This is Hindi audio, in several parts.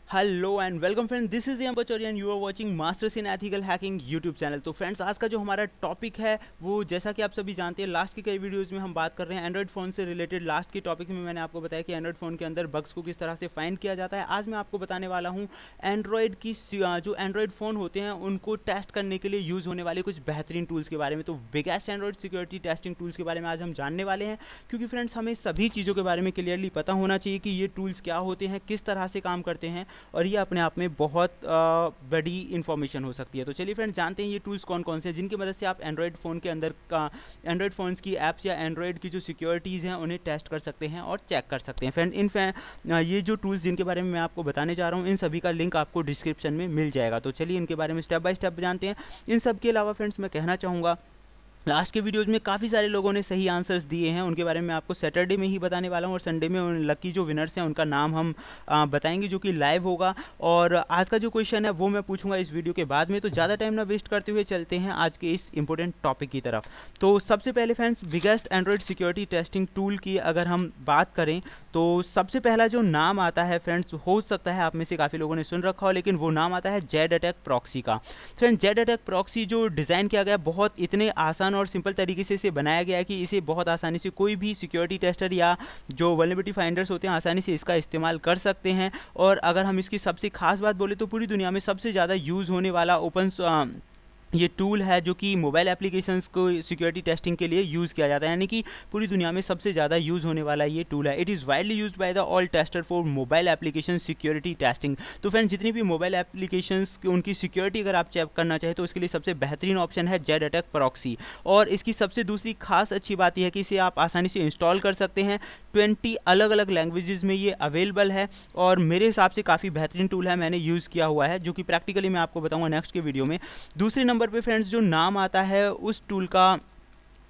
Hello and welcome friends, this is Bachauri and you are watching Masters in Ethical Hacking YouTube channel. तो फ्रेंड्स, आज का जो हमारा टॉपिक है वो जैसा कि आप सभी जानते हैं, लास्ट की कई वीडियोस में हम बात कर रहे हैं एंड्रॉइड फ़ोन से रिलेटेड। लास्ट के टॉपिक में मैंने आपको बताया कि एंड्रॉइड फ़ोन के अंदर बग्स को किस तरह से फाइंड किया जाता है। आज मैं आपको बताने वाला हूँ एंड्रॉइड की जो एंड्रॉइड फ़ोन होते हैं उनको टेस्ट करने के लिए यूज़ होने वाले कुछ बेहतरीन टूल्स के बारे में। तो biggest Android security testing tools के बारे में आज हम जानने वाले हैं, क्योंकि फ्रेंड्स हमें सभी चीज़ों के बारे में क्लियरली पता होना चाहिए कि ये टूल्स क्या होते हैं, किस तरह से काम करते हैं, और ये अपने आप में बहुत बड़ी इन्फॉर्मेशन हो सकती है। तो चलिए फ्रेंड्स, जानते हैं ये टूल्स कौन कौन से हैं जिनकी मदद से आप एंड्रॉयड फ़ोन के अंदर का एंड्रॉयड फ़ोन्स की ऐप्स या एंड्रॉयड की जो सिक्योरिटीज़ हैं उन्हें टेस्ट कर सकते हैं और चेक कर सकते हैं। फ्रेंड ये जो टूल्स जिनके बारे में मैं आपको बताने जा रहा हूँ, इन सभी का लिंक आपको डिस्क्रिप्शन में मिल जाएगा। तो चलिए इनके बारे में स्टेप बाय स्टेप जानते हैं। इन सब के अलावा फ्रेंड्स मैं कहना चाहूँगा, लास्ट के वीडियोज़ में काफ़ी सारे लोगों ने सही आंसर्स दिए हैं, उनके बारे में आपको सैटरडे में ही बताने वाला हूँ, और संडे में उन लकी जो विनर्स हैं उनका नाम हम बताएंगे, जो कि लाइव होगा। और आज का जो क्वेश्चन है वो मैं पूछूंगा इस वीडियो के बाद में। तो ज़्यादा टाइम ना वेस्ट करते हुए चलते हैं आज के इस इंपॉर्टेंट टॉपिक की तरफ। तो सबसे पहले friends, biggest Android security testing tool की अगर हम बात करें तो सबसे पहला जो नाम आता है फ्रेंड्स, हो सकता है आप में से काफ़ी लोगों ने सुन रखा हो, लेकिन वो नाम आता है जेड अटैक प्रॉक्सी का। फ्रेंड्स, जेड अटैक प्रॉक्सी जो डिज़ाइन किया गया बहुत इतने आसान और सिंपल तरीके से इसे बनाया गया है कि इसे बहुत आसानी से कोई भी सिक्योरिटी टेस्टर या जो वल्नरेबिलिटी फाइंडर्स होते हैं आसानी से इसका इस्तेमाल कर सकते हैं। और अगर हम इसकी सबसे खास बात बोले तो पूरी दुनिया में सबसे ज़्यादा यूज़ होने वाला ये टूल है जो कि मोबाइल एप्लीकेशंस को सिक्योरिटी टेस्टिंग के लिए यूज़ किया जाता है, यानी कि पूरी दुनिया में सबसे ज़्यादा यूज़ होने वाला ये टूल है। It is widely used by the all tester for mobile application security testing. तो फ्रेंड्स, जितनी भी मोबाइल एप्लीकेशंस उनकी सिक्योरिटी अगर आप चेक करना चाहें तो इसके लिए सबसे बेहतरीन ऑप्शन है जेड अटैक प्रॉक्सी। और इसकी सबसे दूसरी खास अच्छी बात यह है कि इसे आप आसानी से इंस्टॉल कर सकते हैं। 20 अलग अलग लैंग्वेजेस में ये अवेलेबल है और मेरे हिसाब से काफ़ी बेहतरीन टूल है, मैंने यूज़ किया हुआ है, जो कि प्रैक्टिकली मैं आपको बताऊंगा नेक्स्ट के वीडियो में। दूसरे नंबर पे फ्रेंड्स जो नाम आता है उस टूल का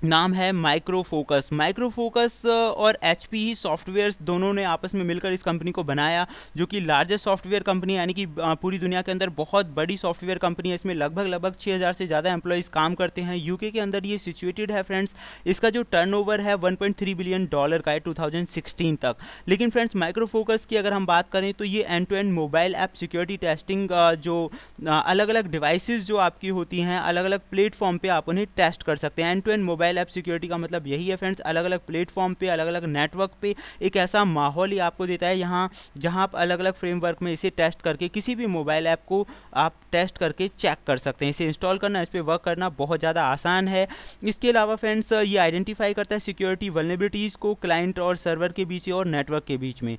नाम है माइक्रो फोकस। माइक्रो फोकस और एचपी ही सॉफ्टवेयर्स दोनों ने आपस में मिलकर इस कंपनी को बनाया, जो कि लार्जेस्ट सॉफ्टवेयर कंपनी, यानी कि पूरी दुनिया के अंदर बहुत बड़ी सॉफ्टवेयर कंपनी है। इसमें लगभग 6000 से ज़्यादा एम्प्लॉयज़ काम करते हैं। यूके के अंदर ये सिचुएटेड है फ्रेंड्स। इसका जो टर्नओवर है $1.3 बिलियन का है 2016 तक। लेकिन फ्रेंड्स, माइक्रो फोकस की अगर हम बात करें तो ये end to end mobile app security testing जो अलग अलग डिवाइसेस जो आपकी होती हैं, अलग अलग प्लेटफॉर्म पे आप उन्हें टेस्ट कर सकते हैं। End to end mobile app security का मतलब यही है फ्रेंड्स, अलग अलग प्लेटफॉर्म पे, अलग अलग नेटवर्क पे एक ऐसा माहौल ही आपको देता है यहाँ जहाँ आप अलग अलग फ्रेमवर्क में इसे टेस्ट करके किसी भी मोबाइल ऐप को आप टेस्ट करके चेक कर सकते हैं। इसे इंस्टॉल करना, इस पर वर्क करना बहुत ज़्यादा आसान है। इसके अलावा फ्रेंड्स, ये आइडेंटिफाई करता है सिक्योरिटी वल्नरेबिलिटीज़ को क्लाइंट और सर्वर के बीच और नेटवर्क के बीच में।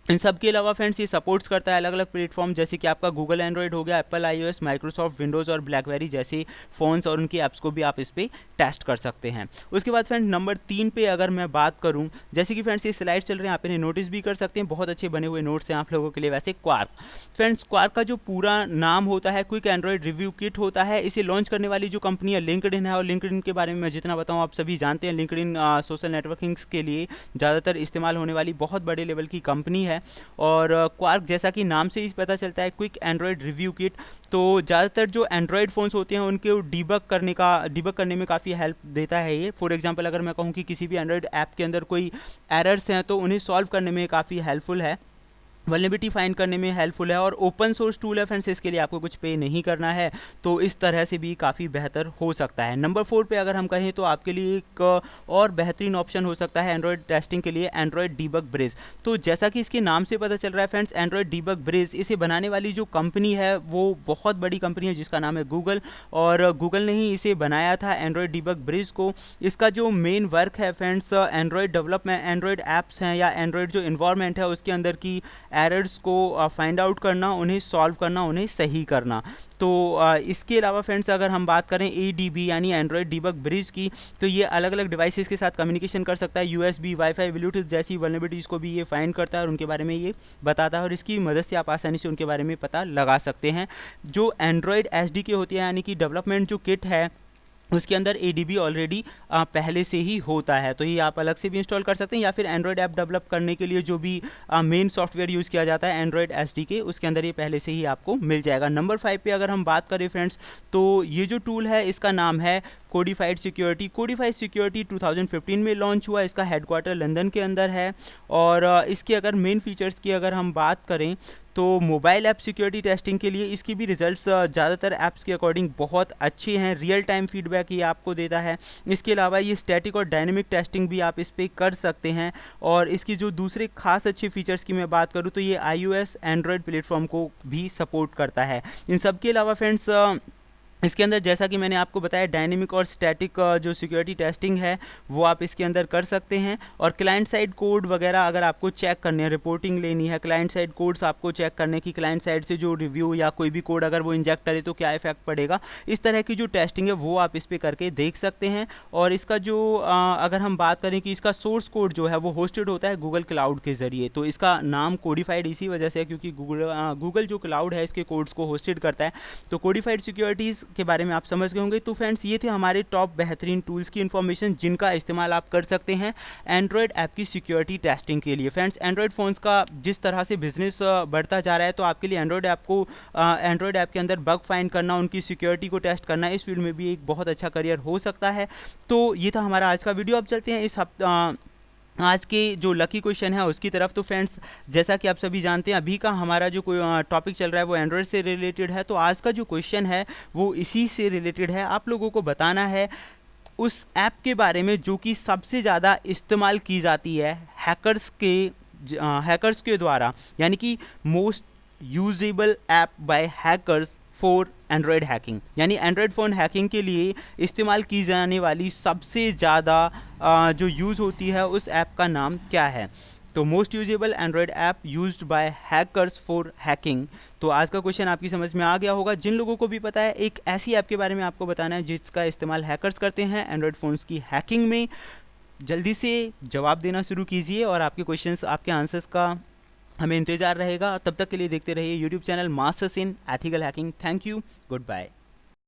इन सब के अलावा फ्रेंड्स ये सपोर्ट्स करता है अलग अलग प्लेटफॉर्म, जैसे कि आपका गूगल एंड्रॉइड हो गया, एप्पल आईओएस, माइक्रोसॉफ्ट विंडोज़ और ब्लैकबेरी जैसे फ़ोन्स और उनकी ऐप्स को भी आप इस पर टेस्ट कर सकते हैं। उसके बाद फ्रेंड्स नंबर 3 पे अगर मैं बात करूं, जैसे कि फ्रेंड्स ये स्लाइड चल रहे हैं, आप इन्हें नोटिस भी कर सकते हैं, बहुत अच्छे बने हुए नोट्स हैं आप लोगों के लिए। वैसे क्वार्क, फ्रेंड्स क्वार्क का जो पूरा नाम होता है क्विक एंड्रॉइड रिव्यू किट होता है। इसे लॉन्च करने वाली जो कंपनी है लिंक्डइन है, और लिंक्डइन के बारे में मैं जितना बताऊँ आप सभी जानते हैं, लिंक्डइन सोशल नेटवर्किंग के लिए ज़्यादातर इस्तेमाल होने वाली बहुत बड़े लेवल की कंपनी है। और क्वार्क जैसा कि नाम से ही पता चलता है, क्विक एंड्रॉयड रिव्यू किट, तो ज़्यादातर जो एंड्रॉयड फ़ोन्स होते हैं उनके डिबग करने में काफ़ी हेल्प देता है ये। फॉर एग्जांपल अगर मैं कहूँ कि किसी भी एंड्रॉयड ऐप के अंदर कोई एरर्स हैं तो उन्हें सॉल्व करने में काफ़ी हेल्पफुल है, वल्नरेबिलिटी फाइंड करने में हेल्पफुल है, और ओपन सोर्स टूल है फ्रेंड्स, इसके लिए आपको कुछ पे नहीं करना है, तो इस तरह से भी काफ़ी बेहतर हो सकता है। नंबर 4 पे अगर हम कहें तो आपके लिए एक और बेहतरीन ऑप्शन हो सकता है एंड्रॉयड टेस्टिंग के लिए, एंड्रॉयड डीबग ब्रिज। तो जैसा कि इसके नाम से पता चल रहा है फ्रेंड्स, एंड्रॉयड डीबग ब्रिज, इसे बनाने वाली जो कंपनी है वो बहुत बड़ी कंपनी है जिसका नाम है गूगल, और गूगल ने ही इसे बनाया था एंड्रॉयड डीबग ब्रिज को। इसका जो मेन वर्क है friends, Android development, Android apps हैं या एंड्रॉयड जो इन्वायरमेंट है उसके अंदर की एरर्स को फाइंड आउट करना, उन्हें सॉल्व करना, उन्हें सही करना। तो इसके अलावा फ्रेंड्स अगर हम बात करें ADB यानी एंड्रॉयड डीबग ब्रिज की, तो ये अलग अलग डिवाइसेस के साथ कम्युनिकेशन कर सकता है। USB, वाईफाई, ब्लूटूथ जैसी वल्नरेबिलिटीज़ को भी ये फाइंड करता है और उनके बारे में ये बताता है, और इसकी मदद से आप आसानी से उनके बारे में पता लगा सकते हैं। जो एंड्रॉयड SDK होती है, यानी कि डेवलपमेंट जो किट है, उसके अंदर ADB ऑलरेडी पहले से ही होता है, तो ये आप अलग से भी इंस्टॉल कर सकते हैं, या फिर एंड्रॉयड ऐप डेवलप करने के लिए जो भी मेन सॉफ्टवेयर यूज़ किया जाता है एंड्रॉयड SDK, उसके अंदर ये पहले से ही आपको मिल जाएगा। नंबर 5 पे अगर हम बात करें फ्रेंड्स, तो ये जो टूल है इसका नाम है कोडिफाइड सिक्योरिटी। कोडिफाइड सिक्योरिटी 2015 में लॉन्च हुआ, इसका हेडक्वार्टर लंदन के अंदर है, और इसके अगर मेन फीचर्स की अगर हम बात करें तो मोबाइल ऐप सिक्योरिटी टेस्टिंग के लिए इसकी भी रिजल्ट्स ज़्यादातर ऐप्स के अकॉर्डिंग बहुत अच्छे हैं, रियल टाइम फीडबैक ये आपको देता है। इसके अलावा ये स्टैटिक और डायनेमिक टेस्टिंग भी आप इस पर कर सकते हैं। और इसकी जो दूसरे खास अच्छे फीचर्स की मैं बात करूँ तो ये iOS एंड्रॉयड प्लेटफॉर्म को भी सपोर्ट करता है। इन सब के अलावा फ्रेंड्स इसके अंदर जैसा कि मैंने आपको बताया डायनेमिक और स्टैटिक जो सिक्योरिटी टेस्टिंग है वो आप इसके अंदर कर सकते हैं। और क्लाइंट साइड कोड वगैरह अगर आपको चेक करनी है, रिपोर्टिंग लेनी है, क्लाइंट साइड कोड्स आपको चेक करने की, क्लाइंट साइड से जो रिव्यू या कोई भी कोड अगर वो इंजेक्ट करे तो क्या इफेक्ट पड़ेगा, इस तरह की जो टेस्टिंग है वो आप इस पर करके देख सकते हैं। और इसका जो अगर हम बात करें कि इसका सोर्स कोड जो है वो होस्टेड होता है गूगल क्लाउड के ज़रिए, तो इसका नाम कोडिफाइड इसी वजह से है क्योंकि गूगल जो क्लाउड है इसके कोड्स को होस्टेड करता है। तो कोडिफाइड सिक्योरिटीज़ के बारे में आप समझ गए होंगे। तो फ्रेंड्स ये थे हमारे टॉप बेहतरीन टूल्स की इन्फॉर्मेशन जिनका इस्तेमाल आप कर सकते हैं एंड्रॉयड ऐप की सिक्योरिटी टेस्टिंग के लिए। फ्रेंड्स एंड्रॉयड फ़ोन्स का जिस तरह से बिजनेस बढ़ता जा रहा है तो आपके लिए एंड्रॉयड ऐप के अंदर बग फाइंड करना, उनकी सिक्योरिटी को टेस्ट करना, इस फील्ड में भी एक बहुत अच्छा करियर हो सकता है। तो ये था हमारा आज का वीडियो। अब चलते हैं इस आज के जो लकी क्वेश्चन है उसकी तरफ। तो फ्रेंड्स जैसा कि आप सभी जानते हैं अभी का हमारा जो कोई टॉपिक चल रहा है वो एंड्रॉयड से रिलेटेड है। तो आज का जो क्वेश्चन है वो इसी से रिलेटेड है। आप लोगों को बताना है उस ऐप के बारे में जो कि सबसे ज़्यादा इस्तेमाल की जाती है हैकर्स के द्वारा, यानी कि most usable app by hackers for Android hacking, यानी एंड्रॉयड फ़ोन हैकिंग के लिए इस्तेमाल की जाने वाली सबसे ज़्यादा जो यूज़ होती है उस ऐप का नाम क्या है। तो most usable Android app used by hackers for hacking. तो आज का क्वेश्चन आपकी समझ में आ गया होगा। जिन लोगों को भी पता है एक ऐसी ऐप के बारे में आपको बताना है जिसका इस्तेमाल हैकर्स करते हैं एंड्रॉयड फ़ोन्स की हैकिंग में, जल्दी से जवाब देना शुरू कीजिए और आपके क्वेश्चंस, आपके आंसर्स का हमें इंतज़ार रहेगा। तब तक के लिए देखते रहिए YouTube channel Masters in Ethical Hacking. Thank you, good bye.